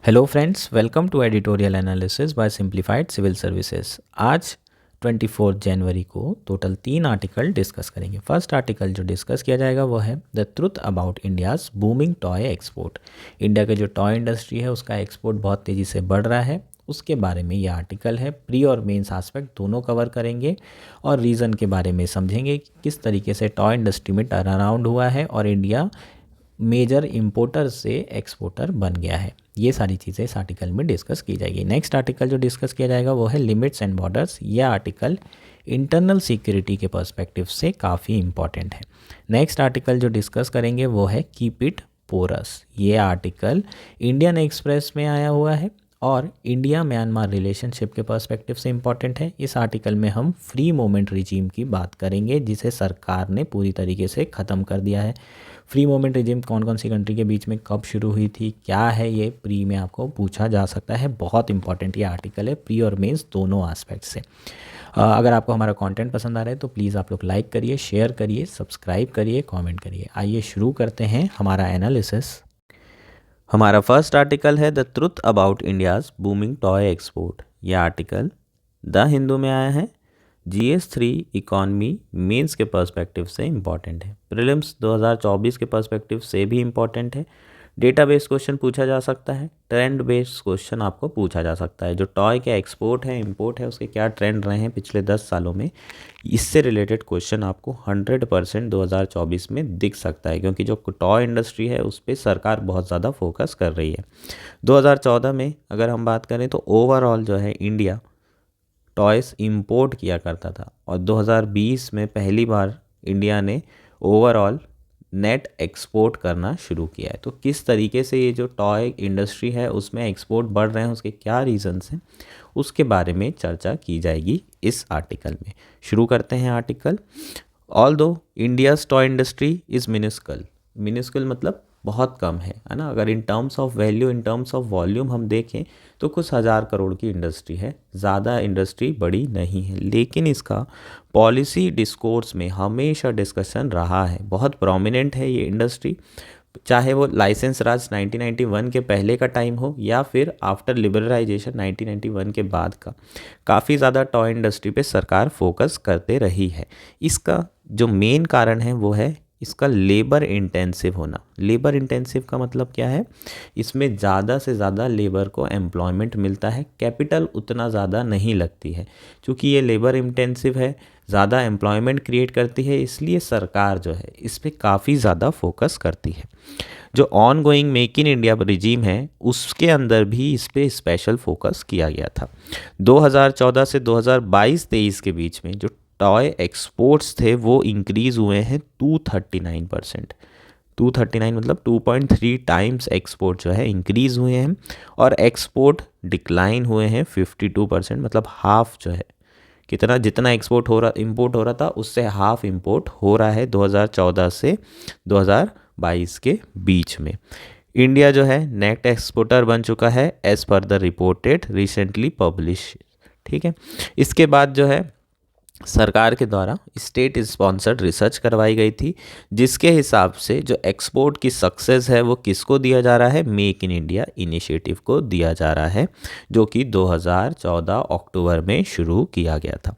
Hello friends, welcome to editorial analysis by simplified civil services. आज 24 जनवरी को total 3 article discuss करेंगे। First article जो डिस्कस किया जाएगा वो है the truth about India's booming toy export. India के जो टॉय इंडस्ट्री है उसका एक्सपोर्ट बहुत तेज़ी से बढ़ रहा है, उसके बारे में ये आर्टिकल है। प्री और मेंस आस्पेक्ट दोनों कवर करेंगे और रीज़न के बारे में समझेंगे कि किस तरीके से टॉय इंडस्ट्री में टर्न अराउंड हुआ है और इंडिया मेजर इंपोर्टर से एक्सपोर्टर बन गया है। ये सारी चीज़ें इस आर्टिकल में डिस्कस की जाएगी। नेक्स्ट आर्टिकल जो डिस्कस किया जाएगा वो है लिमिट्स एंड बॉर्डर्स। यह आर्टिकल इंटरनल सिक्योरिटी के पर्सपेक्टिव से काफ़ी इंपॉर्टेंट है। नेक्स्ट आर्टिकल जो डिस्कस करेंगे वो है कीप इट पोरस। ये आर्टिकल इंडियन एक्सप्रेस में आया हुआ है और इंडिया म्यांमार रिलेशनशिप के पर्सपेक्टिव से इम्पॉर्टेंट है। इस आर्टिकल में हम फ्री मूवमेंट रिजीम की बात करेंगे जिसे सरकार ने पूरी तरीके से ख़त्म कर दिया है। फ्री मूवमेंट रिजीम कौन कौन सी कंट्री के बीच में कब शुरू हुई थी, क्या है, ये प्री में आपको पूछा जा सकता है। बहुत इंपॉर्टेंट ये आर्टिकल है प्री और मेंस दोनों एस्पेक्ट से। अगर आपको हमारा कंटेंट पसंद आ रहा है तो प्लीज़ आप लोग लाइक करिए, शेयर करिए, सब्सक्राइब करिए, कमेंट करिए। आइए शुरू करते हैं हमारा एनालिसिस। हमारा फर्स्ट आर्टिकल है the truth about India's booming toy export. यह आर्टिकल द हिंदू में आया है। GS3 इकॉनमी मेंस के पर्सपेक्टिव से इम्पॉर्टेंट है। प्रीलिम्स 2024 के पर्सपेक्टिव से भी इम्पॉर्टेंट है। डेटा बेस्ड क्वेश्चन पूछा जा सकता है, ट्रेंड बेस्ड क्वेश्चन आपको पूछा जा सकता है। जो टॉय के एक्सपोर्ट है, इंपोर्ट है, उसके क्या ट्रेंड रहे हैं पिछले 10 सालों में, इससे रिलेटेड क्वेश्चन आपको 100% 2024 में दिख सकता है, क्योंकि जो टॉय इंडस्ट्री है उस पर सरकार बहुत ज़्यादा फोकस कर रही है। 2014 में अगर हम बात करें तो ओवरऑल जो है इंडिया टॉयस इंपोर्ट किया करता था और 2020 में पहली बार इंडिया ने ओवरऑल नेट एक्सपोर्ट करना शुरू किया है। तो किस तरीके से ये जो टॉय इंडस्ट्री है उसमें एक्सपोर्ट बढ़ रहे हैं, उसके क्या रीजंस हैं, उसके बारे में चर्चा की जाएगी इस आर्टिकल में। शुरू करते हैं article. Although India's toy industry is minuscule. Minuscule मतलब बहुत कम है ना। अगर in terms of value, in terms of volume हम देखें तो कुछ हज़ार करोड़ की इंडस्ट्री है, ज़्यादा इंडस्ट्री बड़ी नहीं है। लेकिन इसका पॉलिसी डिस्कोर्स में हमेशा डिस्कशन रहा है, बहुत प्रोमिनेंट है ये इंडस्ट्री, चाहे वो लाइसेंस राज 1991 के पहले का टाइम हो या फिर आफ्टर लिबरलाइजेशन 1991 के बाद का। काफ़ी ज़्यादा टॉय इंडस्ट्री पे सरकार फोकस करते रही है। इसका जो मेन कारण है वो है इसका लेबर इंटेंसिव होना। लेबर इंटेंसिव का मतलब क्या है? इसमें ज़्यादा से ज़्यादा लेबर को एम्प्लॉयमेंट मिलता है, कैपिटल उतना ज़्यादा नहीं लगती है। क्योंकि ये लेबर इंटेंसिव है, ज़्यादा एम्प्लॉयमेंट क्रिएट करती है, इसलिए सरकार जो है इस पर काफ़ी ज़्यादा फोकस करती है। जो on going make in India regime है उसके अंदर भी इस पर स्पेशल फोकस किया गया था। 2014 से 2022-23 के बीच में जो टॉय एक्सपोर्ट्स थे वो इंक्रीज़ हुए हैं 239%। 239 मतलब 2.3 टाइम्स एक्सपोर्ट जो है इंक्रीज़ हुए हैं और एक्सपोर्ट डिक्लाइन हुए हैं 52%, मतलब हाफ जो है, कितना जितना एक्सपोर्ट हो रहा इंपोर्ट हो रहा था उससे हाफ इंपोर्ट हो रहा है 2014 से 2022 के बीच में। इंडिया जो है नेट एक्सपोर्टर बन चुका है as per the reported recently publish. ठीक है, इसके बाद जो है सरकार के द्वारा स्टेट स्पॉन्सर्ड रिसर्च करवाई गई थी जिसके हिसाब से जो एक्सपोर्ट की सक्सेस है वो किसको दिया जा रहा है? मेक इन इंडिया इनिशिएटिव को दिया जा रहा है, जो कि 2014 अक्टूबर में शुरू किया गया था।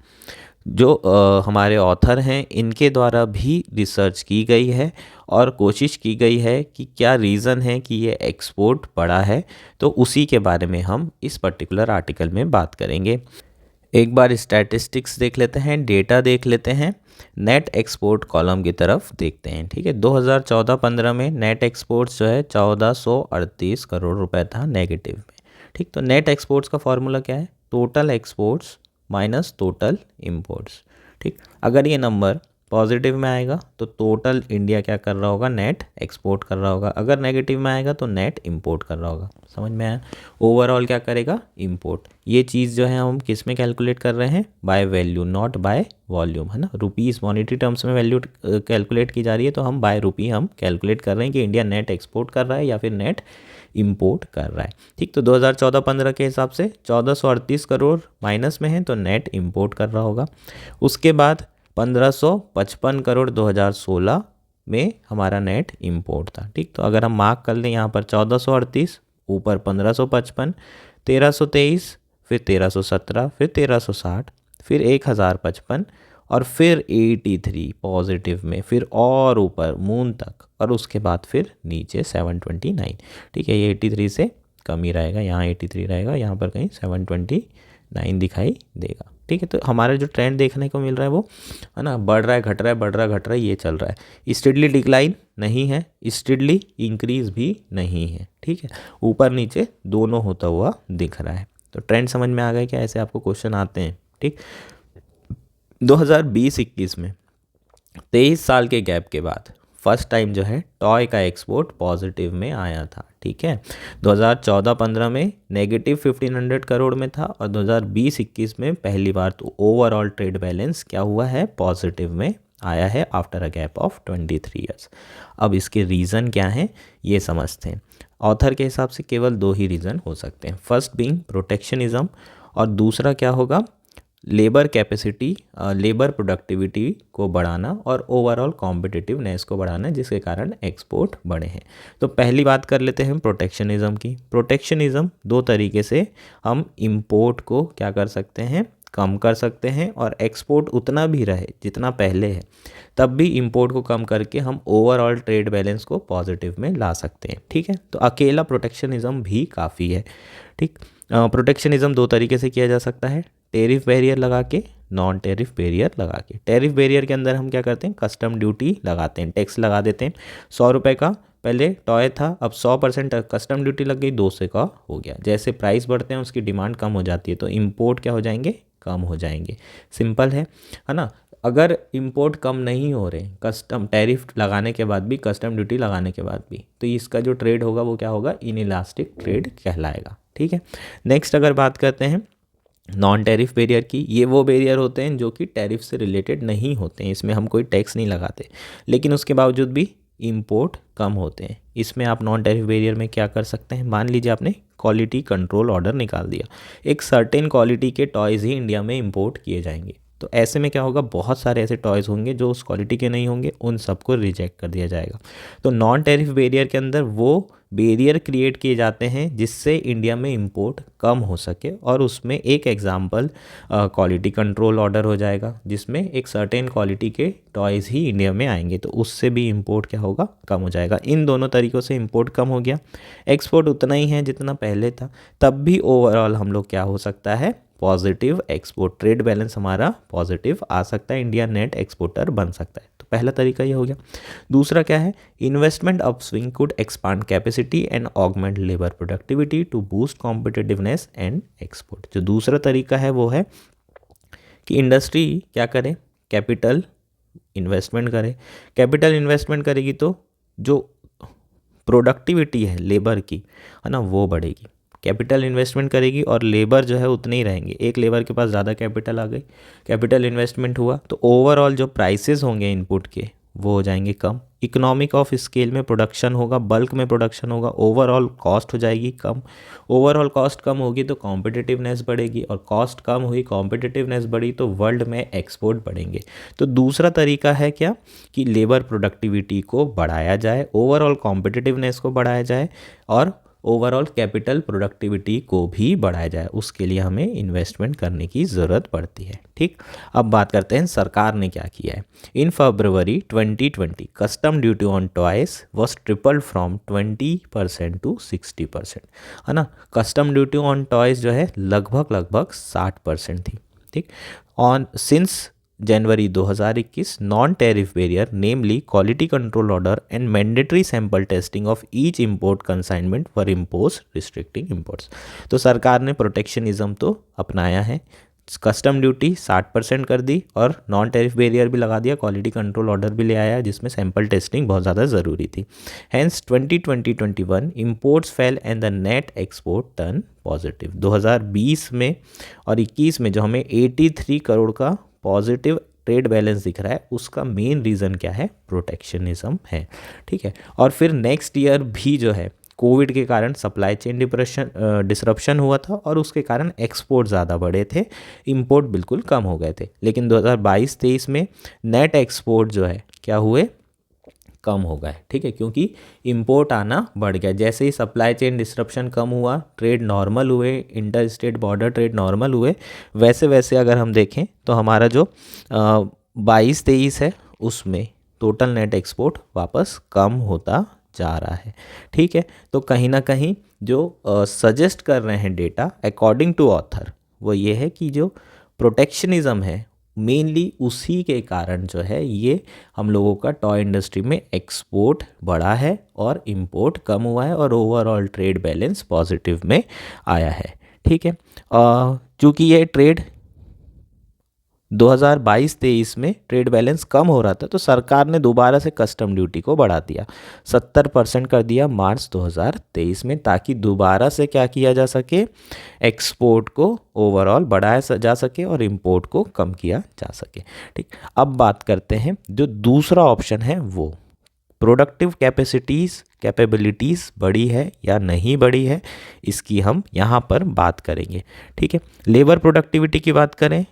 जो हमारे ऑथर हैं इनके द्वारा भी रिसर्च की गई है और कोशिश की गई है कि क्या रीज़न है कि ये एक्सपोर्ट बढ़ा है, तो उसी के बारे में हम इस पर्टिकुलर आर्टिकल में बात करेंगे। एक बार स्टैटिस्टिक्स देख लेते हैं, डेटा देख लेते हैं, नेट एक्सपोर्ट कॉलम की तरफ देखते हैं। ठीक है, 2014-15 में नेट एक्सपोर्ट्स जो है 1438 करोड़ रुपए था नेगेटिव में। ठीक, तो नेट एक्सपोर्ट्स का फॉर्मूला क्या है? Total exports minus total imports. ठीक, अगर ये नंबर पॉजिटिव में आएगा तो टोटल इंडिया क्या कर रहा होगा? नेट एक्सपोर्ट कर रहा होगा। अगर नेगेटिव में आएगा तो नेट इंपोर्ट कर रहा होगा। समझ में आया? ओवरऑल क्या करेगा? इंपोर्ट। ये चीज़ जो है हम किस में कैलकुलेट कर रहे हैं? By value, not by volume, है ना। रुपीज़ मॉनेटरी टर्म्स में वैल्यू कैलकुलेट की जा रही है, तो हम बाय रुपी हम कैलकुलेट कर रहे हैं कि इंडिया नेट एक्सपोर्ट कर रहा है या फिर नेट इंपोर्ट कर रहा है। ठीक, तो 2014-15 के हिसाब से 1438 करोड़ माइनस में है तो नेट इंपोर्ट कर रहा होगा। उसके बाद 1555 करोड़ 2016 में हमारा नेट इंपोर्ट था। ठीक, तो अगर हम मार्क कर लें यहाँ पर 1438 ऊपर 1555, 1323, फिर 1317, फिर 1360, फिर 1055 और फिर 83 पॉजिटिव में, फिर और ऊपर मून तक और उसके बाद फिर नीचे 729। ठीक है, ये 83 से कम ही रहेगा, यहाँ 83 रहेगा, यहाँ पर कहीं 729 दिखाई देगा। ठीक है, तो हमारा जो ट्रेंड देखने को मिल रहा है वो है ना, बढ़ रहा है, घट रहा है, बढ़ रहा है, घट रहा है, ये चल रहा है। स्टेडली डिक्लाइन नहीं है, स्टेडली इंक्रीज भी नहीं है। ठीक है, ऊपर नीचे दोनों होता हुआ दिख रहा है। तो ट्रेंड समझ में आ गया क्या? ऐसे आपको क्वेश्चन आते हैं। ठीक, 2020-21 में 23 साल के गैप के बाद फर्स्ट टाइम जो है टॉय का एक्सपोर्ट पॉजिटिव में आया था। ठीक है, 2014-15 में नेगेटिव 1500 करोड़ में था और 2020-21 में पहली बार तो ओवरऑल ट्रेड बैलेंस क्या हुआ है, पॉजिटिव में आया है after a gap of 23 years. अब इसके रीज़न क्या हैं ये समझते हैं। ऑथर के हिसाब से केवल 2 ही रीज़न हो सकते हैं, फर्स्ट बीइंग प्रोटेक्शनिज्म और दूसरा क्या होगा, लेबर कैपेसिटी, लेबर प्रोडक्टिविटी को बढ़ाना और ओवरऑल कॉम्पिटिटिवनेस को बढ़ाना, जिसके कारण एक्सपोर्ट बढ़े हैं। तो पहली बात कर लेते हैं प्रोटेक्शनिज्म की। प्रोटेक्शनिज्म 2 तरीके से हम इंपोर्ट को क्या कर सकते हैं, कम कर सकते हैं, और एक्सपोर्ट उतना भी रहे जितना पहले है तब भी इंपोर्ट को कम करके हम ओवरऑल ट्रेड बैलेंस को पॉजिटिव में ला सकते हैं। ठीक है, तो अकेला प्रोटेक्शनिज्म भी काफ़ी है। ठीक, प्रोटेक्शनिज्म 2 तरीके से किया जा सकता है, टेरिफ बैरियर लगा के, नॉन टेरिफ बैरियर लगा के। टेरिफ बैरियर के अंदर हम क्या करते हैं, कस्टम ड्यूटी लगाते हैं, टैक्स लगा देते हैं। 100 रुपये का पहले टॉय था, अब 100% कस्टम ड्यूटी लग गई, 200 का हो गया। जैसे प्राइस बढ़ते हैं उसकी डिमांड कम हो जाती है, तो इंपोर्ट क्या हो जाएंगे, कम हो जाएंगे। सिंपल है ना। अगर इंपोर्ट कम नहीं हो रहे, कस्टम टैरिफ लगाने के बाद भी, कस्टम ड्यूटी लगाने के बाद भी, तो इसका जो ट्रेड होगा वो क्या होगा, इनइलास्टिक ट्रेड कहलाएगा। ठीक है, नेक्स्ट अगर बात करते हैं नॉन टैरिफ बैरियर की, ये वो बैरियर होते हैं जो कि टैरिफ से रिलेटेड नहीं होते हैं, इसमें हम कोई टैक्स नहीं लगाते, लेकिन उसके बावजूद भी इंपोर्ट कम होते हैं। इसमें आप नॉन टैरिफ बैरियर में क्या कर सकते हैं, मान लीजिए आपने क्वालिटी कंट्रोल ऑर्डर निकाल दिया, एक सर्टेन क्वालिटी के टॉयज़ ही इंडिया में इंपोर्ट किए जाएंगे, तो ऐसे में क्या होगा, बहुत सारे ऐसे टॉयज़ होंगे जो उस क्वालिटी के नहीं होंगे, उन सबको रिजेक्ट कर दिया जाएगा। तो नॉन टैरिफ बैरियर के अंदर वो बैरियर क्रिएट किए जाते हैं जिससे इंडिया में इंपोर्ट कम हो सके, और उसमें एक एग्जांपल क्वालिटी कंट्रोल ऑर्डर हो जाएगा, जिसमें एक सर्टेन क्वालिटी के टॉयज़ ही इंडिया में आएंगे, तो उससे भी इंपोर्ट क्या होगा, कम हो जाएगा। इन दोनों तरीक़ों से इंपोर्ट कम हो गया, एक्सपोर्ट उतना ही है जितना पहले था, तब भी ओवरऑल हम लोग क्या हो सकता है, पॉजिटिव एक्सपोर्ट, ट्रेड बैलेंस हमारा पॉजिटिव आ सकता है, इंडिया नेट एक्सपोर्टर बन सकता है। तो पहला तरीका ये हो गया। दूसरा क्या है, investment upswing could expand capacity and augment labour productivity to boost competitiveness and export. जो दूसरा तरीका है वो है कि इंडस्ट्री क्या करे, कैपिटल इन्वेस्टमेंट करे। कैपिटल इन्वेस्टमेंट करेगी तो जो प्रोडक्टिविटी है लेबर की, है ना, वो बढ़ेगी। कैपिटल इन्वेस्टमेंट करेगी और लेबर जो है उतने ही रहेंगे, एक लेबर के पास ज़्यादा कैपिटल आ गई, कैपिटल इन्वेस्टमेंट हुआ तो ओवरऑल जो प्राइसेस होंगे इनपुट के वो हो जाएंगे कम। इकोनॉमिक ऑफ स्केल में प्रोडक्शन होगा, बल्क में प्रोडक्शन होगा, ओवरऑल कॉस्ट हो जाएगी कम। ओवरऑल कॉस्ट कम होगी तो कॉम्पिटिटिवनेस बढ़ेगी, और कॉस्ट कम हुई, कॉम्पिटिटिवनेस बढ़ी तो वर्ल्ड में एक्सपोर्ट बढ़ेंगे। तो दूसरा तरीका है क्या, कि लेबर प्रोडक्टिविटी को बढ़ाया जाए, ओवरऑल कॉम्पिटिटिवनेस को बढ़ाया जाए और ओवरऑल कैपिटल प्रोडक्टिविटी को भी बढ़ाया जाए, उसके लिए हमें इन्वेस्टमेंट करने की ज़रूरत पड़ती है। ठीक, अब बात करते हैं सरकार ने क्या किया है। In February 2020 custom duty on toys was tripled from 20% to 60%, है ना। कस्टम ड्यूटी ऑन टॉयज जो है लगभग 60% थी। ठीक, on since January 2021 non tariff barrier namely quality control order and mandatory sample testing of each import consignment for impose restricting imports. तो सरकार ने प्रोटेक्शनिज्म तो अपनाया है, कस्टम ड्यूटी 60% कर दी और नॉन टैरिफ बैरियर भी लगा दिया, क्वालिटी कंट्रोल ऑर्डर भी ले आया जिसमें सैंपल टेस्टिंग बहुत ज़्यादा ज़रूरी थी। Hence 2020-21 imports fell and the net export turn positive. 2020 में और 21 में जो हमें 83 करोड़ का पॉजिटिव ट्रेड बैलेंस दिख रहा है, उसका मेन रीज़न क्या है, प्रोटेक्शनिज्म है। ठीक है, और फिर नेक्स्ट ईयर भी जो है कोविड के कारण सप्लाई चेन डिसरप्शन हुआ था और उसके कारण एक्सपोर्ट ज़्यादा बढ़े थे, इंपोर्ट बिल्कुल कम हो गए थे। लेकिन 2022-23 में नेट एक्सपोर्ट जो है क्या हुए, कम हो गए, ठीक है, क्योंकि इंपोर्ट आना बढ़ गया। जैसे ही सप्लाई चेन डिस्ट्रप्शन कम हुआ, ट्रेड नॉर्मल हुए, inter state border trade normal हुए, वैसे वैसे अगर हम देखें तो हमारा जो 22-23 है उसमें टोटल नेट एक्सपोर्ट वापस कम होता जा रहा है, ठीक है। तो कहीं ना कहीं जो सजेस्ट कर रहे हैं डेटा अकॉर्डिंग टू ऑथर वो ये है कि जो प्रोटेक्शनिज्म है मेनली उसी के कारण जो है ये हम लोगों का टॉय इंडस्ट्री में एक्सपोर्ट बढ़ा है और इंपोर्ट कम हुआ है और ओवरऑल ट्रेड बैलेंस पॉजिटिव में आया है, ठीक है। चूँकि ये ट्रेड 2022-23 में ट्रेड बैलेंस कम हो रहा था तो सरकार ने दोबारा से कस्टम ड्यूटी को बढ़ा दिया, 70% कर दिया मार्च 2023 में, ताकि दोबारा से क्या किया जा सके, एक्सपोर्ट को ओवरऑल बढ़ाया जा सके और इंपोर्ट को कम किया जा सके, ठीक। अब बात करते हैं जो दूसरा ऑप्शन है वो प्रोडक्टिव कैपेबिलिटीज़ बढ़ी है या नहीं बढ़ी है, इसकी हम यहाँ पर बात करेंगे, ठीक है। लेबर प्रोडक्टिविटी की बात करें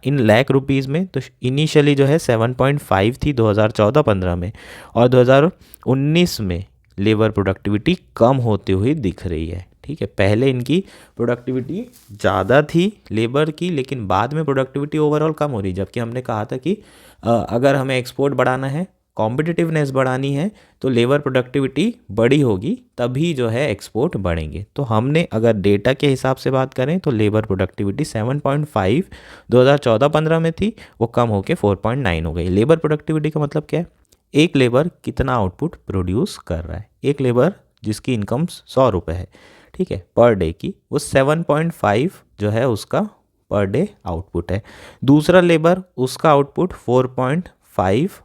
इन लाख रुपीज़ में तो इनिशियली जो है 7.5 थी 2014-15 में, और 2019 में लेबर प्रोडक्टिविटी कम होती हुई दिख रही है, ठीक है। पहले इनकी प्रोडक्टिविटी ज़्यादा थी लेबर की, लेकिन बाद में प्रोडक्टिविटी ओवरऑल कम हो रही, जबकि हमने कहा था कि अगर हमें एक्सपोर्ट बढ़ाना है, कॉम्पिटिटिवनेस बढ़ानी है तो लेबर प्रोडक्टिविटी बड़ी होगी, तभी जो है एक्सपोर्ट बढ़ेंगे। तो हमने अगर डेटा के हिसाब से बात करें तो लेबर प्रोडक्टिविटी 7.5 2014-15 में थी, वो कम होकर 4.9 हो गई। लेबर प्रोडक्टिविटी का मतलब क्या है, एक लेबर कितना आउटपुट प्रोड्यूस कर रहा है। एक लेबर जिसकी इनकम 100 रुपये है, ठीक है, पर डे की, वो 7.5 जो है उसका पर डे आउटपुट है। दूसरा लेबर उसका आउटपुट 4.5,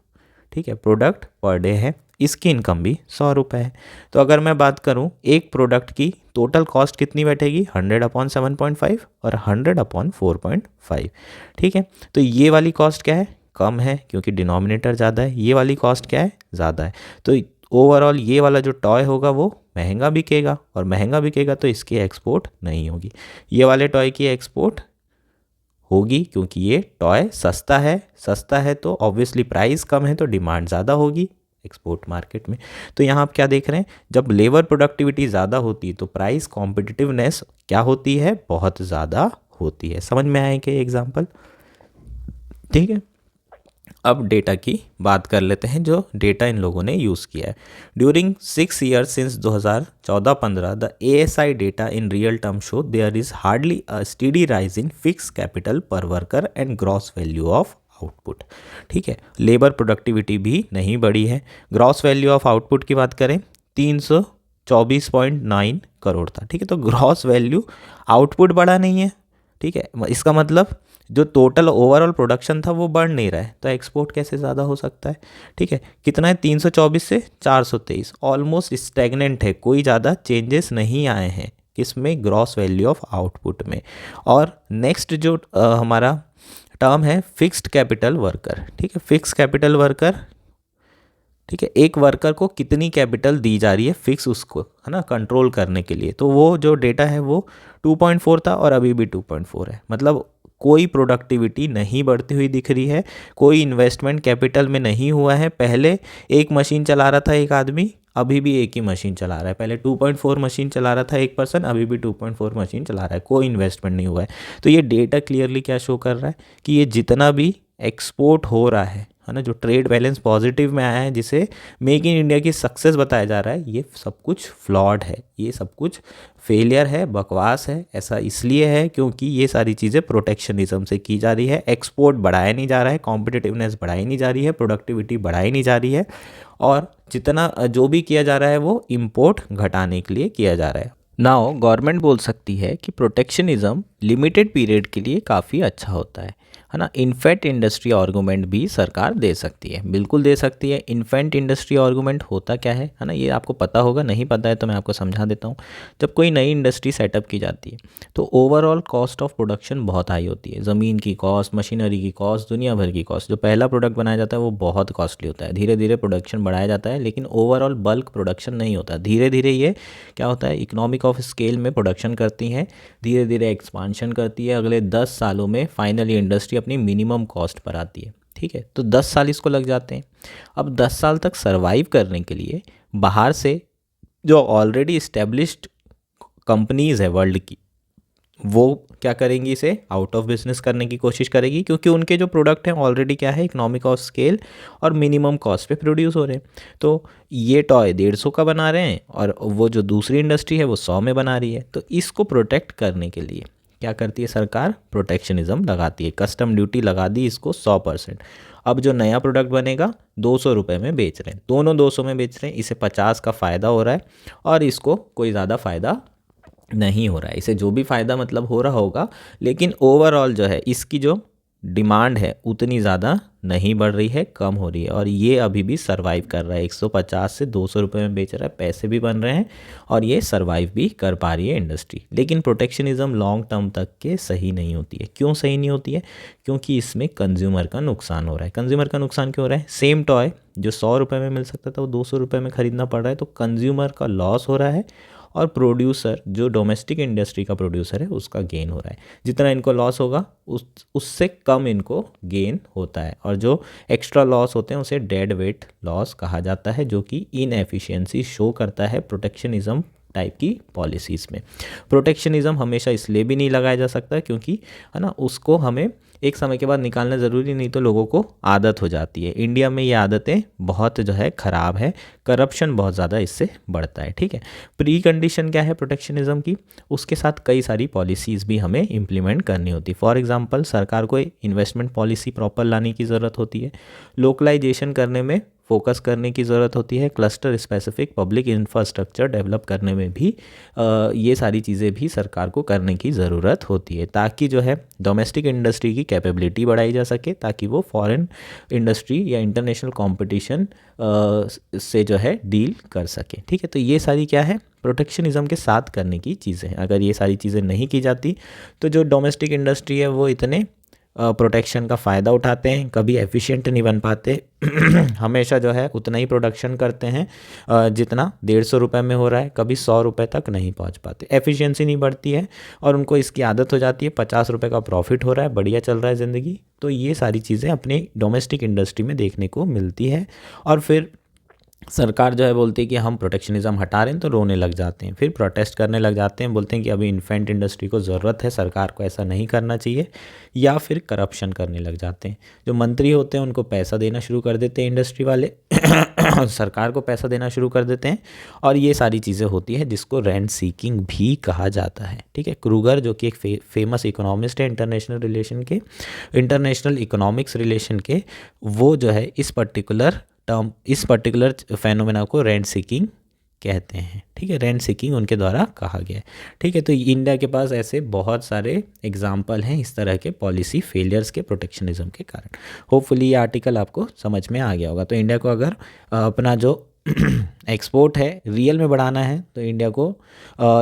ठीक है, प्रोडक्ट पर डे है, इसकी इनकम भी 100 रुपये है। तो अगर मैं बात करूं एक प्रोडक्ट की टोटल कॉस्ट कितनी बैठेगी, 100/7.5 और 100/4.5, ठीक है। तो ये वाली कॉस्ट क्या है, कम है क्योंकि डिनोमिनेटर ज़्यादा है, ये वाली कॉस्ट क्या है, ज़्यादा है। तो ओवरऑल ये वाला जो टॉय होगा वो महंगा बिकेगा, और महंगा बिकेगा तो इसकी एक्सपोर्ट नहीं होगी। ये वाले टॉय की एक्सपोर्ट होगी क्योंकि ये टॉय सस्ता है तो ऑब्वियसली प्राइस कम है तो डिमांड ज़्यादा होगी एक्सपोर्ट मार्केट में। तो यहाँ आप क्या देख रहे हैं, जब लेबर प्रोडक्टिविटी ज़्यादा होती है तो प्राइस कॉम्पिटिटिवनेस क्या होती है, बहुत ज़्यादा होती है। समझ में आए क्या एग्जाम्पल, ठीक है। अब डेटा की बात कर लेते हैं, जो डेटा इन लोगों ने यूज़ किया है। During 6 years since 2014-15 the ASI data in real term show there is hardly a steady rise in fix capital per worker and gross value of output, ठीक है। लेबर प्रोडक्टिविटी भी नहीं बढ़ी है। ग्रॉस वैल्यू ऑफ आउटपुट की बात करें 324.9 करोड़ था, ठीक है। तो ग्रॉस वैल्यू आउटपुट बढ़ा नहीं है, ठीक है, इसका मतलब जो टोटल ओवरऑल प्रोडक्शन था वो बढ़ नहीं रहा है, तो एक्सपोर्ट कैसे ज़्यादा हो सकता है, ठीक है। कितना है, 324 से 423, ऑलमोस्ट स्टैग्नेंट है, कोई ज़्यादा चेंजेस नहीं आए हैं किसमें, ग्रॉस वैल्यू ऑफ आउटपुट में। और नेक्स्ट जो हमारा टर्म है फिक्स्ड कैपिटल वर्कर, ठीक है। फिक्स कैपिटल वर्कर, ठीक है, एक वर्कर को कितनी कैपिटल दी जा रही है फिक्स, उसको है ना कंट्रोल करने के लिए, तो वो जो डेटा है वो 2.4 था और अभी भी 2.4 है। मतलब कोई प्रोडक्टिविटी नहीं बढ़ती हुई दिख रही है, कोई इन्वेस्टमेंट कैपिटल में नहीं हुआ है। पहले एक मशीन चला रहा था एक आदमी, अभी भी एक ही मशीन चला रहा है। पहले 2.4 मशीन चला रहा था एक पर्सन, अभी भी 2.4 मशीन चला रहा है, कोई इन्वेस्टमेंट नहीं हुआ है। तो ये डेटा क्लियरली क्या शो कर रहा है कि ये जितना भी एक्सपोर्ट हो रहा है ना, जो ट्रेड बैलेंस पॉजिटिव में आया है, जिसे मेक इन इंडिया की सक्सेस बताया जा रहा है, ये सब कुछ फ्लॉड है, ये सब कुछ फेलियर है, बकवास है। ऐसा इसलिए है क्योंकि ये सारी चीज़ें प्रोटेक्शनिज्म से की जा रही है, एक्सपोर्ट बढ़ाया नहीं जा रहा है, कॉम्पिटिटिवनेस बढ़ाई नहीं जा रही है, प्रोडक्टिविटी बढ़ाई नहीं जा रही है, और जितना जो भी किया जा रहा है वो इम्पोर्ट घटाने के लिए किया जा रहा है। नाउ गवर्नमेंट बोल सकती है कि प्रोटेक्शनिज्म लिमिटेड पीरियड के लिए काफ़ी अच्छा होता है ना। इन्फेंट इंडस्ट्री आर्गूमेंट भी सरकार दे सकती है, बिल्कुल दे सकती है। इन्फेंट इंडस्ट्री आर्गूमेंट होता क्या है ना, ये आपको पता होगा, नहीं पता है तो मैं आपको समझा देता हूँ। जब कोई नई इंडस्ट्री सेटअप की जाती है तो ओवरऑल कॉस्ट ऑफ प्रोडक्शन बहुत हाई होती है, ज़मीन की कॉस्ट, मशीनरी की कॉस्ट, दुनिया भर की कॉस्ट। जो पहला प्रोडक्ट बनाया जाता है वो बहुत कॉस्टली होता है, धीरे धीरे प्रोडक्शन बढ़ाया जाता है, लेकिन ओवरऑल बल्क प्रोडक्शन नहीं होता। धीरे धीरे ये क्या होता है, इकोनॉमिक ऑफ स्केल में प्रोडक्शन करती हैं, धीरे धीरे एक्सपांशन करती है, अगले 10 सालों में फाइनली इंडस्ट्री अपनी मिनिमम कॉस्ट पर आती है। ठीक है, तो 10 साल इसको लग जाते हैं। अब 10 साल तक सरवाइव करने के लिए बाहर से जो ऑलरेडी इस्टेब्लिश्ड कंपनीज है वर्ल्ड की, वो क्या करेंगी, इसे आउट ऑफ बिजनेस करने की कोशिश करेगी, क्योंकि उनके जो प्रोडक्ट हैं ऑलरेडी क्या है, इकोनॉमिक ऑफ स्केल और मिनिमम कॉस्ट पे प्रोड्यूस हो रहे हैं। तो ये टॉय 150 का बना रहे हैं और वो जो दूसरी इंडस्ट्री है वो 100 में बना रही है। तो इसको प्रोटेक्ट करने के लिए क्या करती है सरकार, प्रोटेक्शनिज्म लगाती है, कस्टम ड्यूटी लगा दी इसको 100%। अब जो नया प्रोडक्ट बनेगा 200 रुपये में बेच रहे हैं, दोनों 200 में बेच रहे हैं, इसे 50 का फ़ायदा हो रहा है और इसको कोई ज़्यादा फ़ायदा नहीं हो रहा है। इसे जो भी फ़ायदा मतलब हो रहा होगा, लेकिन ओवरऑल जो है इसकी जो डिमांड है उतनी ज़्यादा नहीं बढ़ रही है, कम हो रही है, और ये अभी भी सरवाइव कर रहा है। 150 से 200 रुपये में बेच रहा है, पैसे भी बन रहे हैं और ये सरवाइव भी कर पा रही है इंडस्ट्री। लेकिन प्रोटेक्शनिज्म लॉन्ग टर्म तक के सही नहीं होती है। क्यों सही नहीं होती है? क्योंकि इसमें कंज्यूमर का नुकसान हो रहा है। कंज्यूमर का नुकसान क्यों हो रहा है? सेम टॉय जो 100 रुपये में मिल सकता था वो 200 रुपये में ख़रीदना पड़ रहा है, तो कंज्यूमर का लॉस हो रहा है और प्रोड्यूसर जो डोमेस्टिक इंडस्ट्री का प्रोड्यूसर है उसका गेन हो रहा है। जितना इनको लॉस होगा उससे कम इनको गेन होता है, और जो एक्स्ट्रा लॉस होते हैं उसे डेड वेट लॉस कहा जाता है, जो कि इनएफिशिएंसी शो करता है प्रोटेक्शनिज्म टाइप की पॉलिसीज़ में। प्रोटेक्शनिज्म हमेशा इसलिए भी नहीं लगाया जा सकता क्योंकि है ना, उसको हमें एक समय के बाद निकालना ज़रूरी, नहीं तो लोगों को आदत हो जाती है। इंडिया में ये आदतें बहुत जो है ख़राब है, करप्शन बहुत ज़्यादा इससे बढ़ता है। ठीक है, प्री कंडीशन क्या है प्रोटेक्शनिज्म की? उसके साथ कई सारी पॉलिसीज़ भी हमें इम्प्लीमेंट करनी होती है। फॉर एग्जांपल सरकार को इन्वेस्टमेंट पॉलिसी प्रॉपर लाने की ज़रूरत होती है, लोकलाइजेशन करने में फोकस करने की ज़रूरत होती है, cluster specific public infrastructure develop करने में भी ये सारी चीज़ें भी सरकार को करने की ज़रूरत होती है, ताकि जो है डोमेस्टिक इंडस्ट्री की कैपेबिलिटी बढ़ाई जा सके, ताकि वो फॉरेन इंडस्ट्री या इंटरनेशनल कंपटीशन से जो है डील कर सके। ठीक है, तो ये सारी क्या है, प्रोटेक्शनिज्म के साथ करने की चीज़ें हैं। अगर ये सारी चीज़ें नहीं की जाती तो जो डोमेस्टिक इंडस्ट्री है वो इतने प्रोटेक्शन का फ़ायदा उठाते हैं, कभी एफिशिएंट नहीं बन पाते हमेशा जो है उतना ही प्रोडक्शन करते हैं जितना 150 रुपये में हो रहा है, कभी 100 रुपये तक नहीं पहुंच पाते, एफिशिएंसी नहीं बढ़ती है और उनको इसकी आदत हो जाती है। 50 रुपये का प्रॉफिट हो रहा है, बढ़िया चल रहा है ज़िंदगी। तो ये सारी चीज़ें अपने डोमेस्टिक इंडस्ट्री में देखने को मिलती है, और फिर सरकार जो है बोलती है कि हम प्रोटेक्शनिज्म हटा रहे हैं, तो रोने लग जाते हैं, फिर प्रोटेस्ट करने लग जाते हैं, बोलते हैं कि अभी इन्फेंट इंडस्ट्री को ज़रूरत है, सरकार को ऐसा नहीं करना चाहिए, या फिर करप्शन करने लग जाते हैं। जो मंत्री होते हैं उनको पैसा देना शुरू कर देते हैं इंडस्ट्री वाले सरकार को पैसा देना शुरू कर देते हैं, और ये सारी चीज़ें होती है जिसको रेंट सीकिंग भी कहा जाता है। ठीक है, क्रूगर जो कि एक फेमस इकोनॉमिस्ट है इंटरनेशनल इकोनॉमिक्स रिलेशन के, वो जो है इस पर्टिकुलर फेनोमेना को रेंट सीकिंग कहते हैं। ठीक है, रेंट सीकिंग उनके द्वारा कहा गया है। ठीक है, तो इंडिया के पास ऐसे बहुत सारे एग्जाम्पल हैं इस तरह के पॉलिसी फेलियर्स के प्रोटेक्शनिज्म के कारण। होपफुली ये आर्टिकल आपको समझ में आ गया होगा। तो इंडिया को अगर अपना जो एक्सपोर्ट है रियल में बढ़ाना है तो इंडिया को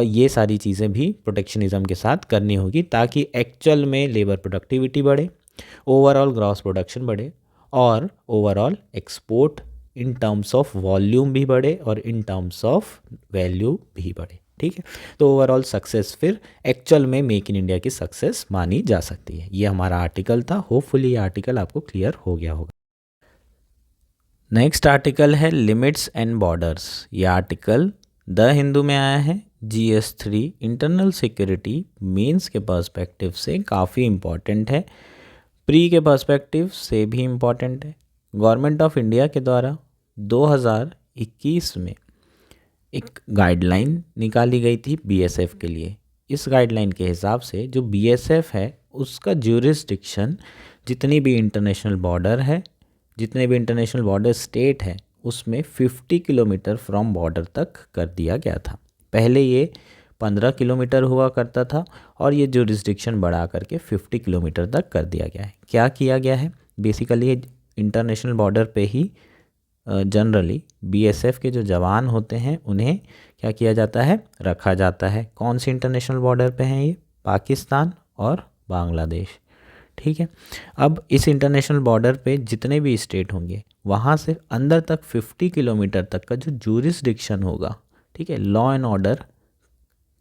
ये सारी चीज़ें भी प्रोटेक्शनिज्म के साथ करनी होगी, ताकि एक्चुअल में लेबर प्रोडक्टिविटी बढ़े, ओवरऑल ग्रॉस प्रोडक्शन बढ़े, और overall export in terms of volume भी बढ़े और इन टर्म्स ऑफ वैल्यू भी बढ़े। ठीक है, तो ओवरऑल सक्सेस फिर एक्चुअल में मेक इन इंडिया की सक्सेस मानी जा सकती है। ये हमारा आर्टिकल था। होपफुली ये आर्टिकल आपको क्लियर हो गया होगा। नेक्स्ट आर्टिकल है लिमिट्स एंड बॉर्डर्स। ये आर्टिकल द हिंदू में आया है। GS3 इंटरनल सिक्योरिटी मीन्स के पर्सपेक्टिव से काफ़ी इम्पॉर्टेंट है, प्री के पर्सपेक्टिव से भी इम्पॉर्टेंट है। गवर्नमेंट ऑफ इंडिया के द्वारा 2021 में एक गाइडलाइन निकाली गई थी BSF के लिए। इस गाइडलाइन के हिसाब से जो BSF है उसका ज्यूरिसडिक्शन जितनी भी इंटरनेशनल बॉर्डर है, जितने भी इंटरनेशनल बॉर्डर स्टेट है, उसमें 50 किलोमीटर फ्रॉम बॉर्डर तक कर दिया गया था। पहले ये 15 किलोमीटर हुआ करता था और ये ज्यूरिसडिक्शन बढ़ा करके 50 किलोमीटर तक कर दिया गया है। क्या किया गया है? बेसिकली इंटरनेशनल बॉर्डर पे ही जनरली BSF के जो जवान होते हैं उन्हें क्या किया जाता है, रखा जाता है। कौन सी इंटरनेशनल बॉर्डर पे हैं ये? पाकिस्तान और बांग्लादेश। ठीक है, अब इस इंटरनेशनल बॉर्डर पे जितने भी स्टेट होंगे वहाँ से अंदर तक 50 किलोमीटर तक का जो ज्यूरिसडिक्शन होगा, ठीक है, लॉ एंड ऑर्डर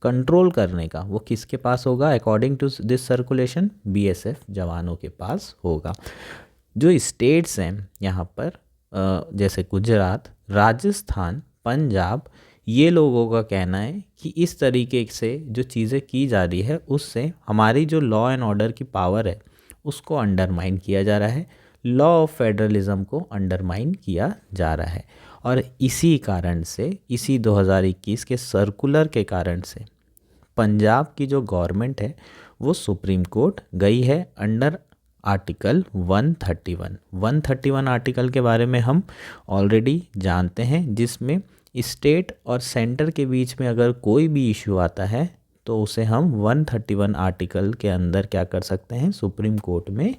कंट्रोल करने का, वो किसके पास होगा? According to this circulation BSF जवानों के पास होगा। जो स्टेट्स हैं यहाँ पर जैसे गुजरात, राजस्थान, पंजाब, ये लोगों का कहना है कि इस तरीके से जो चीज़ें की जा रही है उससे हमारी जो लॉ एंड ऑर्डर की पावर है उसको अंडरमाइन किया जा रहा है, लॉ ऑफ फेडरलिज्म को अंडरमाइन किया जा रहा है। और इसी कारण से, इसी 2021 के सर्कुलर के कारण से पंजाब की जो गवर्नमेंट है वो सुप्रीम कोर्ट गई है अंडर आर्टिकल 131। 131 आर्टिकल के बारे में हम ऑलरेडी जानते हैं, जिसमें स्टेट और सेंटर के बीच में अगर कोई भी इशू आता है तो उसे हम 131 आर्टिकल के अंदर क्या कर सकते हैं, सुप्रीम कोर्ट में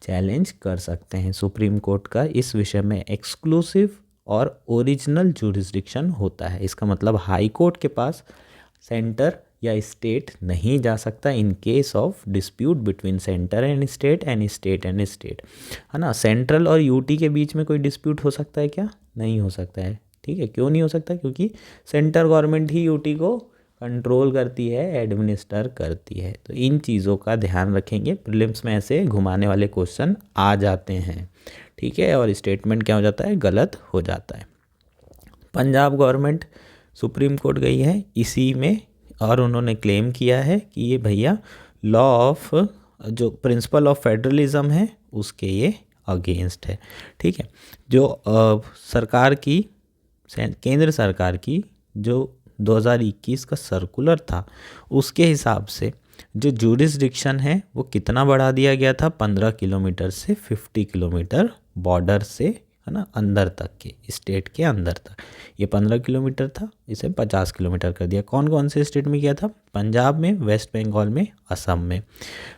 चैलेंज कर सकते हैं। सुप्रीम कोर्ट का इस विषय में एक्सक्लूसिव और ओरिजिनल जुरिस्डिक्शन होता है। इसका मतलब हाई कोर्ट के पास सेंटर या स्टेट नहीं जा सकता in case of dispute between centre and state state and state, है ना। सेंट्रल और यूटी के बीच में कोई डिस्प्यूट हो सकता है क्या? नहीं हो सकता है। ठीक है, क्यों नहीं हो सकता? क्योंकि सेंटर गवर्नमेंट ही यूटी को कंट्रोल करती है, एडमिनिस्टर करती है। तो इन चीज़ों का ध्यान रखेंगे, प्रीलिम्स में ऐसे घुमाने वाले क्वेश्चन आ जाते हैं। ठीक है, और स्टेटमेंट क्या हो जाता है, गलत हो जाता है। पंजाब गवर्नमेंट सुप्रीम कोर्ट गई है इसी में, और उन्होंने क्लेम किया है कि ये भैया लॉ ऑफ जो प्रिंसिपल ऑफ फेडरलिज्म है उसके ये अगेंस्ट है। ठीक है, जो सरकार की, केंद्र सरकार की जो 2021 का सर्कुलर था उसके हिसाब से जो जुरिस्डिक्शन है वो कितना बढ़ा दिया गया था, 15 किलोमीटर से 50 किलोमीटर बॉर्डर से, है ना, अंदर तक के, स्टेट के अंदर तक। ये 15 किलोमीटर था, इसे 50 किलोमीटर कर दिया। कौन कौन से स्टेट में किया था? पंजाब में, वेस्ट बंगाल में, असम में।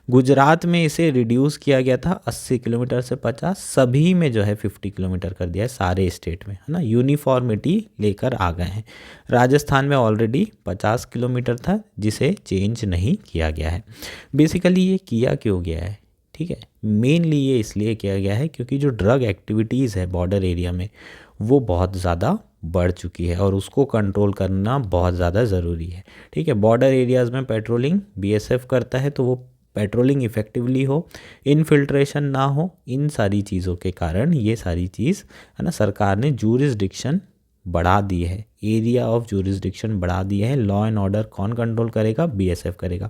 गुजरात में इसे रिड्यूस किया गया था 80 किलोमीटर से 50, सभी में जो है 50 किलोमीटर कर दिया है, सारे स्टेट में, है ना, यूनिफॉर्मिटी लेकर आ गए हैं। राजस्थान में ऑलरेडी 50 किलोमीटर था जिसे चेंज नहीं किया गया है। बेसिकली ये किया क्यों गया है? ठीक है, मेनली ये इसलिए किया गया है क्योंकि जो ड्रग एक्टिविटीज़ है बॉर्डर एरिया में वो बहुत ज़्यादा बढ़ चुकी है और उसको कंट्रोल करना बहुत ज़्यादा ज़रूरी है। ठीक है, बॉर्डर एरियाज़ में पेट्रोलिंग बीएसएफ करता है तो वो पेट्रोलिंग इफ़ेक्टिवली हो, इनफिल्ट्रेशन ना हो, इन सारी चीज़ों के कारण ये सारी चीज़, है ना, सरकार ने जूरिसडिक्शन बढ़ा दी है, एरिया ऑफ जूरिसडिक्शन बढ़ा दी है। लॉ एंड ऑर्डर कौन कंट्रोल करेगा? बीएसएफ करेगा।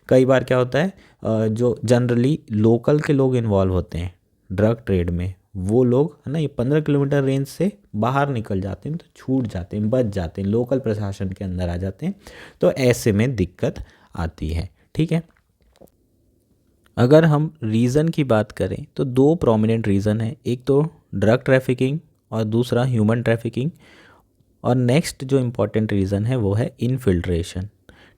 कई बार क्या होता है, जो जनरली लोकल के लोग इन्वॉल्व होते हैं ड्रग ट्रेड में, वो लोग, है ना, ये 15 किलोमीटर रेंज से बाहर निकल जाते हैं तो छूट जाते हैं, बच जाते हैं, लोकल प्रशासन के अंदर आ जाते हैं, तो ऐसे में दिक्कत आती है। ठीक है, अगर हम रीज़न की बात करें तो दो प्रोमिनेंट रीज़न है, एक तो ड्रग ट्रैफिकिंग और दूसरा ह्यूमन ट्रैफिकिंग, और नेक्स्ट जो इम्पॉर्टेंट रीज़न है वो है इनफिल्ट्रेशन।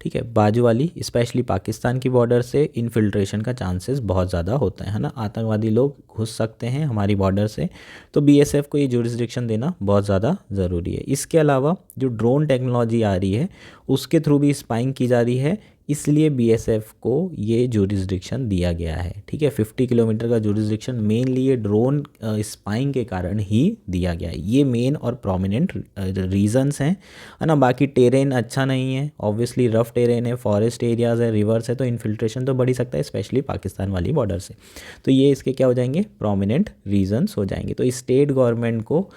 ठीक है, बाजू वाली स्पेशली पाकिस्तान की बॉर्डर से इनफिल्ट्रेशन का चांसेस बहुत ज़्यादा होता है ना, आतंकवादी लोग घुस सकते हैं हमारी बॉर्डर से, तो बीएसएफ को ये जुरिस्डिक्शन देना बहुत ज़्यादा ज़रूरी है। इसके अलावा जो ड्रोन टेक्नोलॉजी आ रही है उसके थ्रू भी स्पाइंग की जा रही है, इसलिए बीएसएफ को ये जुरिस्डिक्शन दिया गया है। ठीक है, 50 किलोमीटर का जुरिस्डिक्शन मेनली ये ड्रोन स्पाइंग के कारण ही दिया गया है। ये मेन और प्रोमिनेंट रीजंस हैं, है ना। बाकी टेरेन अच्छा नहीं है, ऑब्वियसली रफ टेरेन है, फॉरेस्ट एरियाज़ है, रिवर्स है, तो इन्फिल्ट्रेशन तो बढ़ ही सकता है, स्पेशली पाकिस्तान वाली बॉर्डर से। तो ये इसके क्या हो जाएंगे, प्रोमिनेंट रीजंस हो जाएंगे। तो स्टेट गवर्नमेंट को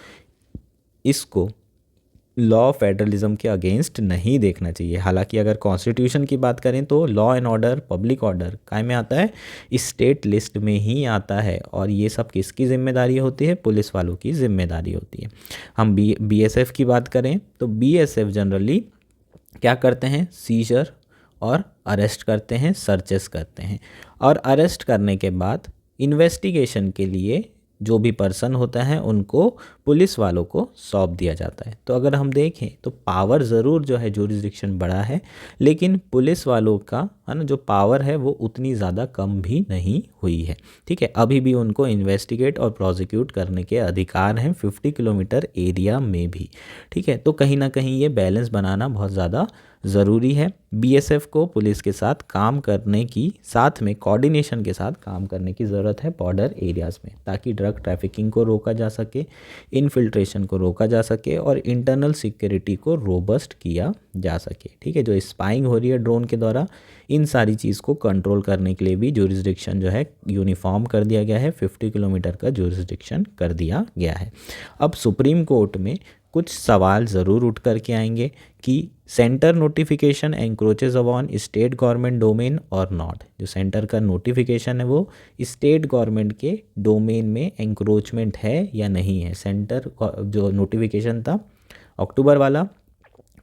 इसको लॉ फेडरलिज्म के अगेंस्ट नहीं देखना चाहिए। हालांकि अगर कॉन्स्टिट्यूशन की बात करें तो law and order, public order काय में आता है, स्टेट लिस्ट में ही आता है, और ये सब किसकी जिम्मेदारी होती है? पुलिस वालों की जिम्मेदारी होती है। हम बीएसएफ की बात करें तो बीएसएफ जनरली क्या करते हैं, सीजर और अरेस्ट करते हैं, सर्चेस करते हैं, और अरेस्ट करने के बाद इन्वेस्टिगेशन के लिए जो भी पर्सन होता है उनको पुलिस वालों को सौंप दिया जाता है। तो अगर हम देखें तो पावर ज़रूर जो है जुरिस्डिक्शन बड़ा है, लेकिन पुलिस वालों का, है ना, जो पावर है वो उतनी ज़्यादा कम भी नहीं हुई है। ठीक है, अभी भी उनको इन्वेस्टिगेट और प्रोसिक्यूट करने के अधिकार हैं 50 किलोमीटर एरिया में भी। ठीक है, तो कहीं ना कहीं ये बैलेंस बनाना बहुत ज़्यादा ज़रूरी है। बीएसएफ को पुलिस के साथ काम करने की, साथ में कोऑर्डिनेशन के साथ काम करने की ज़रूरत है बॉर्डर एरियाज़ में, ताकि ड्रग ट्रैफिकिंग को रोका जा सके, इनफिल्ट्रेशन को रोका जा सके और इंटरनल सिक्योरिटी को रोबस्ट किया जा सके। ठीक है, जो स्पाइंग हो रही है ड्रोन के द्वारा, इन सारी चीज़ को कंट्रोल करने के लिए भी जुरिस्डिक्शन जो है यूनिफॉर्म कर दिया गया है, 50 किलोमीटर का जुरिस्डिक्शन कर दिया गया है। अब सुप्रीम कोर्ट में कुछ सवाल ज़रूर उठ कर के आएंगे कि centre notification encroaches upon state government domain और नॉट। जो सेंटर का नोटिफिकेशन है वो स्टेट गवर्नमेंट के डोमेन में एंक्रोचमेंट है या नहीं है। सेंटर जो नोटिफिकेशन था अक्टूबर वाला,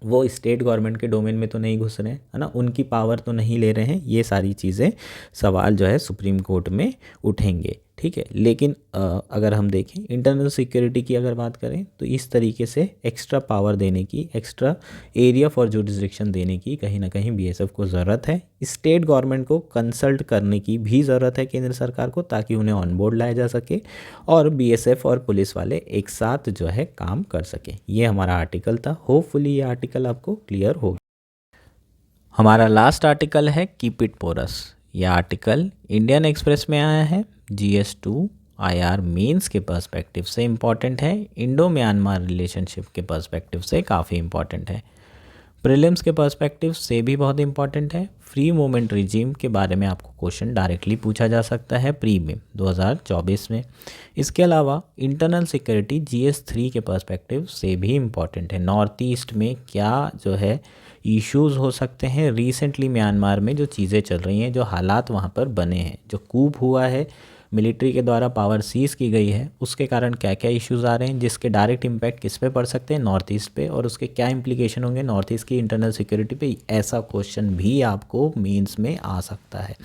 वो स्टेट गवर्नमेंट के डोमेन में तो नहीं घुस रहे हैं, है ना, उनकी पावर तो नहीं ले रहे हैं। ये सारी चीज़ें सवाल जो है सुप्रीम कोर्ट में उठेंगे। ठीक है, लेकिन अगर हम देखें इंटरनल सिक्योरिटी की अगर बात करें तो इस तरीके से एक्स्ट्रा पावर देने की, एक्स्ट्रा एरिया फॉर जुरिस्डिक्शन देने की कहीं ना कहीं बीएसएफ को ज़रूरत है। स्टेट गवर्नमेंट को कंसल्ट करने की भी ज़रूरत है केंद्र सरकार को, ताकि उन्हें ऑन बोर्ड लाया जा सके और बीएसएफ और पुलिस वाले एक साथ जो है काम कर सकें। ये हमारा आर्टिकल था। होपफुली ये आर्टिकल आपको क्लियर हो। हमारा लास्ट आर्टिकल है कीप इट पोरस। यह आर्टिकल इंडियन एक्सप्रेस में आया है। GS2 IR मेंस के पर्सपेक्टिव से इम्पॉर्टेंट है, इंडो म्यांमार रिलेशनशिप के पर्सपेक्टिव से काफ़ी इम्पॉर्टेंट है, प्रीलिम्स के पर्सपेक्टिव से भी बहुत इंपॉर्टेंट है। फ्री मूवमेंट रिजीम के बारे में आपको क्वेश्चन डायरेक्टली पूछा जा सकता है प्री में 2024 में। इसके अलावा इंटरनल सिक्योरिटी GS3 के पर्सपेक्टिव से भी इम्पॉर्टेंट है। नॉर्थ ईस्ट में क्या जो है इश्यूज़ हो सकते हैं, रिसेंटली म्यांमार में जो चीज़ें चल रही हैं, जो हालात वहाँ पर बने हैं, जो कूप हुआ है, मिलिट्री के द्वारा पावर सीज की गई है, उसके कारण क्या क्या इश्यूज़ आ रहे हैं, जिसके डायरेक्ट इम्पैक्ट किस पे पड़ सकते हैं, नॉर्थ ईस्ट पे, और उसके क्या इंप्लीकेशन होंगे नॉर्थ ईस्ट की इंटरनल सिक्योरिटी पे। ऐसा क्वेश्चन भी आपको मेंस में आ सकता है।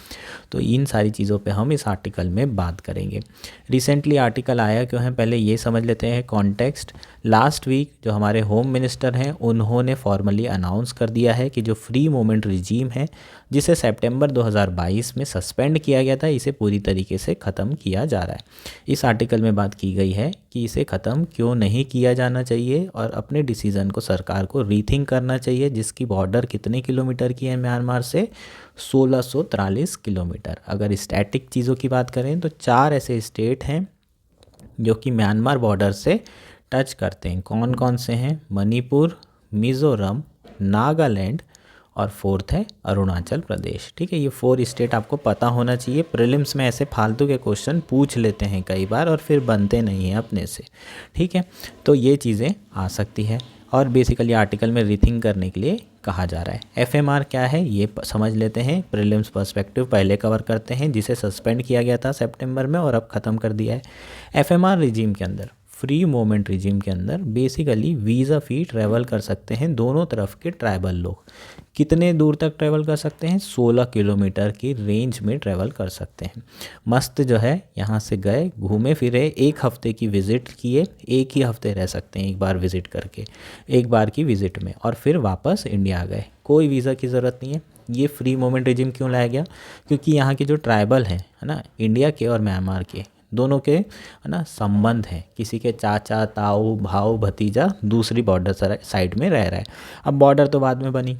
तो इन सारी चीज़ों पे हम इस आर्टिकल में बात करेंगे। रिसेंटली आर्टिकल आया क्यों है, पहले ये समझ लेते हैं कॉन्टेक्स्ट। लास्ट वीक जो हमारे होम मिनिस्टर हैं उन्होंने फॉर्मली अनाउंस कर दिया है कि जो फ्री मूवमेंट रिजीम है, जिसे सितंबर 2022 में सस्पेंड किया गया था, इसे पूरी तरीके से ख़त्म किया जा रहा है। इस आर्टिकल में बात की गई है कि इसे ख़त्म क्यों नहीं किया जाना चाहिए और अपने डिसीज़न को सरकार को रीथिंक करना चाहिए, जिसकी बॉर्डर कितने किलोमीटर की है म्यांमार से, 1643 किलोमीटर। अगर स्टैटिक चीज़ों की बात करें तो 4 ऐसे स्टेट हैं जो कि म्यांमार बॉर्डर से टच करते हैं। कौन कौन से हैं? मणिपुर, मिज़ोरम, नागालैंड और फोर्थ है अरुणाचल प्रदेश। ठीक है, ये 4 स्टेट आपको पता होना चाहिए। प्रीलिम्स में ऐसे फालतू के क्वेश्चन पूछ लेते हैं कई बार और फिर बनते नहीं हैं अपने से। ठीक है, तो ये चीज़ें आ सकती है और बेसिकली आर्टिकल में रीथिंक करने के लिए कहा जा रहा है। FMR क्या है ये समझ लेते हैं। प्रीलिम्स पर्सपेक्टिव पहले कवर करते हैं, जिसे सस्पेंड किया गया था सितंबर में और अब ख़त्म कर दिया है। FMR रिजीम के अंदर, फ्री मूवमेंट रिजीम के अंदर बेसिकली वीज़ा फ़ी ट्रैवल कर सकते हैं दोनों तरफ के ट्राइबल लोग। कितने दूर तक ट्रैवल कर सकते हैं? 16 किलोमीटर की रेंज में ट्रैवल कर सकते हैं। मस्त जो है, यहाँ से गए, घूमे फिरे, 1 हफ्ते की विज़िट किए, 1 ही हफ्ते रह सकते हैं एक बार विज़िट करके, एक बार की विज़िट में, और फिर वापस इंडिया आ गए। कोई वीज़ा की ज़रूरत नहीं है। ये फ्री मूवमेंट रिजीम क्यों लाया गया? क्योंकि यहाँ के जो ट्राइबल हैं, है ना, इंडिया के और म्यांमार के दोनों के, है ना, संबंध हैं। किसी के चाचा, ताऊ, भाऊ, भतीजा दूसरी बॉर्डर साइड में रह रहा है। अब बॉर्डर तो बाद में बनी,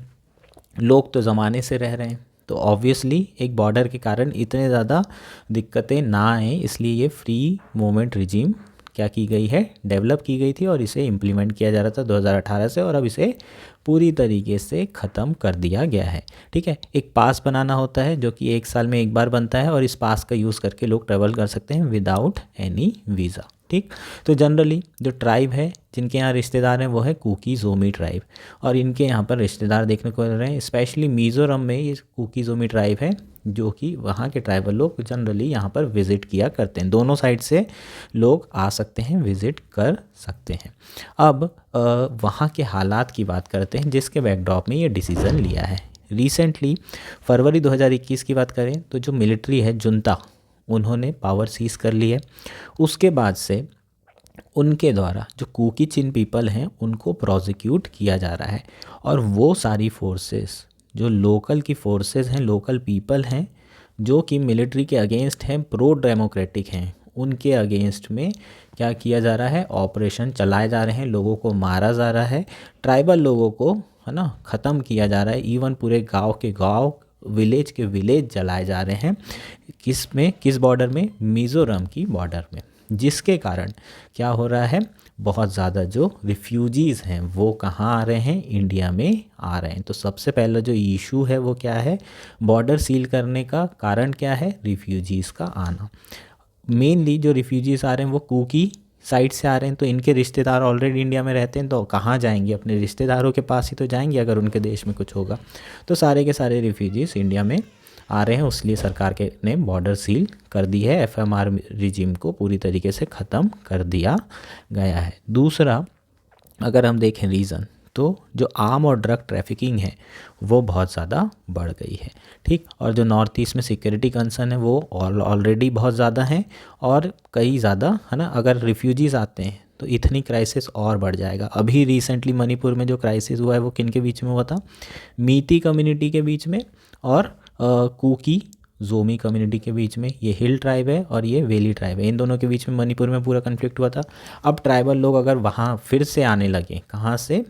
लोग तो ज़माने से रह रहे हैं, तो ऑब्वियसली एक बॉर्डर के कारण इतने ज़्यादा दिक्कतें ना आएँ, इसलिए ये फ्री मूवमेंट रिजीम क्या की गई है, डेवलप की गई थी और इसे इम्प्लीमेंट किया जा रहा था 2018 से, और अब इसे पूरी तरीके से ख़त्म कर दिया गया है। ठीक है, एक पास बनाना होता है जो कि 1 साल में एक बार बनता है और इस पास का यूज़ करके लोग ट्रैवल कर सकते हैं विदाउट एनी वीज़ा। ठीक, तो जनरली जो ट्राइब है जिनके यहाँ रिश्तेदार हैं वो है कुकी ज़ोमी ट्राइब, और इनके यहाँ पर रिश्तेदार देखने को मिल रहे हैं। स्पेशली मिज़ोरम में ये कुकी ज़ोमी ट्राइब है, जो कि वहाँ के ट्राइबल लोग जनरली यहाँ पर विज़िट किया करते हैं। दोनों साइड से लोग आ सकते हैं, विज़िट कर सकते हैं। अब वहाँ के हालात की बात करते हैं जिसके बैकड्रॉप में ये डिसीज़न लिया है। रिसेंटली फरवरी 2021 की बात करें तो जो मिलिट्री है, जुंता, उन्होंने पावर सीज कर ली है। उसके बाद से उनके द्वारा जो कुकी चिन पीपल हैं उनको प्रोसिक्यूट किया जा रहा है, और वो सारी फोर्सेस जो लोकल की फोर्सेस हैं, लोकल पीपल हैं, जो कि मिलिट्री के अगेंस्ट हैं, प्रो डेमोक्रेटिक हैं, उनके अगेंस्ट में क्या किया जा रहा है, ऑपरेशन चलाए जा रहे हैं, लोगों को मारा जा रहा है, ट्राइबल लोगों को है ना ख़त्म किया जा रहा है। इवन पूरे गांव के गांव, विलेज के विलेज जलाए जा रहे हैं। किस बॉर्डर में? मिज़ोरम की बॉर्डर में। जिसके कारण क्या हो रहा है, बहुत ज़्यादा जो रिफ्यूजीज़ हैं वो कहाँ आ रहे हैं? इंडिया में आ रहे हैं। तो सबसे पहला जो इशू है वो क्या है? बॉर्डर सील करने का कारण क्या है? रिफ्यूजीज़ का आना। मेनली जो रिफ्यूजीज़ आ रहे हैं वो कुकी साइड से आ रहे हैं, तो इनके रिश्तेदार ऑलरेडी इंडिया में रहते हैं, तो कहाँ जाएंगे? अपने रिश्तेदारों के पास ही तो जाएंगे अगर उनके देश में कुछ होगा। तो सारे के सारे रिफ्यूजीज़ इंडिया में आ रहे हैं, इसलिए सरकार के ने बॉर्डर सील कर दी है। एफएमआर रिजीम को पूरी तरीके से ख़त्म कर दिया गया है। दूसरा, अगर हम देखें रीज़न, तो जो आर्म और ड्रग ट्रैफिकिंग है वो बहुत ज़्यादा बढ़ गई है, ठीक। और जो नॉर्थ ईस्ट में सिक्योरिटी कंसर्न है वो ऑलरेडी बहुत ज़्यादा हैं, और कई ज़्यादा, है ना। अगर रिफ्यूजीज़ आते हैं तो इथनी क्राइसिस और बढ़ जाएगा। अभी रिसेंटली मणिपुर में जो क्राइसिस हुआ है वो किन के बीच में हुआ था? मीती कम्युनिटी के बीच में और कुकी जोमी कम्युनिटी के बीच में। ये हिल ट्राइब है और ये वेली ट्राइब है, इन दोनों के बीच में मणिपुर में पूरा कन्फ्लिक्ट हुआ था। अब ट्राइबल लोग अगर वहाँ फिर से आने लगे, कहाँ से?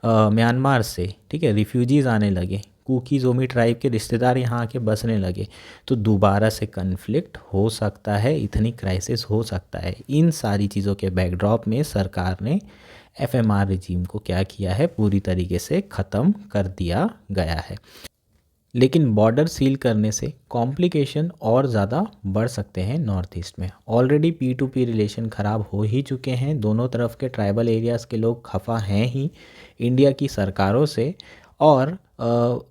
म्यांमार से, ठीक है, रिफ्यूजीज़ आने लगे, कुकी जोमी ट्राइब के रिश्तेदार यहाँ आके बसने लगे, तो दोबारा से कन्फ्लिक्ट हो सकता है, इतनी क्राइसिस हो सकता है। इन सारी चीज़ों के बैकड्रॉप में सरकार ने एफएमआर रिजीम को क्या किया है? पूरी तरीके से ख़त्म कर दिया गया है। लेकिन बॉर्डर सील करने से कॉम्प्लिकेशन और ज़्यादा बढ़ सकते हैं नॉर्थ ईस्ट में। ऑलरेडी P2P रिलेशन ख़राब हो ही चुके हैं, दोनों तरफ के ट्राइबल एरियाज़ के लोग खफा हैं ही इंडिया की सरकारों से। और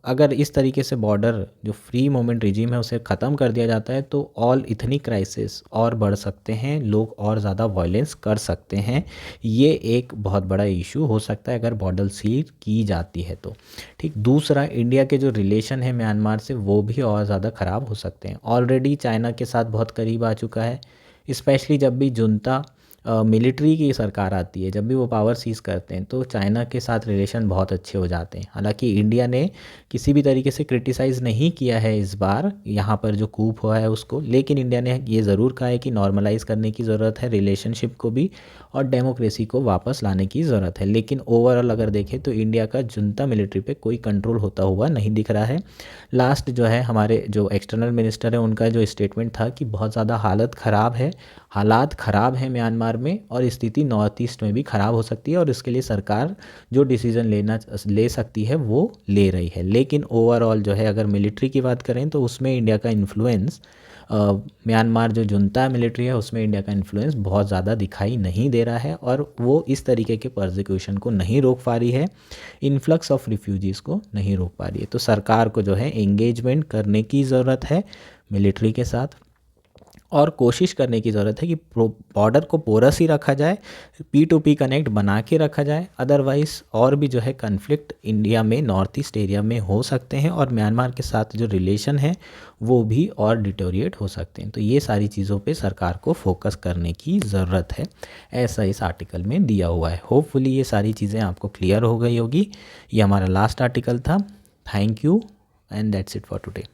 अगर इस तरीके से बॉर्डर जो फ्री मूवमेंट रिजीम है उसे ख़त्म कर दिया जाता है तो ऑल इथनी क्राइसिस और बढ़ सकते हैं, लोग और ज़्यादा वायलेंस कर सकते हैं। ये एक बहुत बड़ा इशू हो सकता है अगर बॉर्डर सील की जाती है तो, ठीक। दूसरा, इंडिया के जो रिलेशन है म्यांमार से वो भी और ज़्यादा ख़राब हो सकते हैं। ऑलरेडी चाइना के साथ बहुत करीब आ चुका है, स्पेशली जब भी जुनता मिलिट्री की सरकार आती है, जब भी वो पावर सीज करते हैं तो चाइना के साथ रिलेशन बहुत अच्छे हो जाते हैं। हालांकि इंडिया ने किसी भी तरीके से क्रिटिसाइज़ नहीं किया है इस बार यहाँ पर जो कूप हुआ है उसको, लेकिन इंडिया ने ये ज़रूर कहा है कि नॉर्मलाइज़ करने की ज़रूरत है रिलेशनशिप को भी, और डेमोक्रेसी को वापस लाने की ज़रूरत है। लेकिन ओवरऑल अगर देखें तो इंडिया का जुनता मिलिट्री पे कोई कंट्रोल होता हुआ नहीं दिख रहा है। लास्ट जो है हमारे जो एक्सटर्नल मिनिस्टर है उनका जो स्टेटमेंट था कि बहुत ज़्यादा हालात ख़राब हैं म्यांमार में, और स्थिति नॉर्थ ईस्ट में भी ख़राब हो सकती है, और इसके लिए सरकार जो डिसीज़न ले सकती है वो ले रही है। लेकिन ओवरऑल जो है अगर मिलिट्री की बात करें तो उसमें इंडिया का इन्फ्लुएंस, म्यांमार जो जुनता मिलिट्री है उसमें इंडिया का इन्फ्लुएंस बहुत ज़्यादा दिखाई नहीं दे रहा है, और वो इस तरीके के परसिक्यूशन को नहीं रोक पा रही है, इन्फ्लक्स ऑफ रिफ्यूजीज़ को नहीं रोक पा रही है। तो सरकार को जो है एंगेजमेंट करने की ज़रूरत है मिलिट्री के साथ, और कोशिश करने की ज़रूरत है कि बॉर्डर को पोरस ही रखा जाए, P2P कनेक्ट बना के रखा जाए। अदरवाइज़ और भी जो है कन्फ्लिक्ट इंडिया में नॉर्थ ईस्ट एरिया में हो सकते हैं, और म्यांमार के साथ जो रिलेशन है वो भी और डिटोरिएट हो सकते हैं। तो ये सारी चीज़ों पे सरकार को फोकस करने की ज़रूरत है, ऐसा इस आर्टिकल में दिया हुआ है। होपफुली ये सारी चीज़ें आपको क्लियर हो गई होगी। ये हमारा लास्ट आर्टिकल था। Thank you and that's it for today.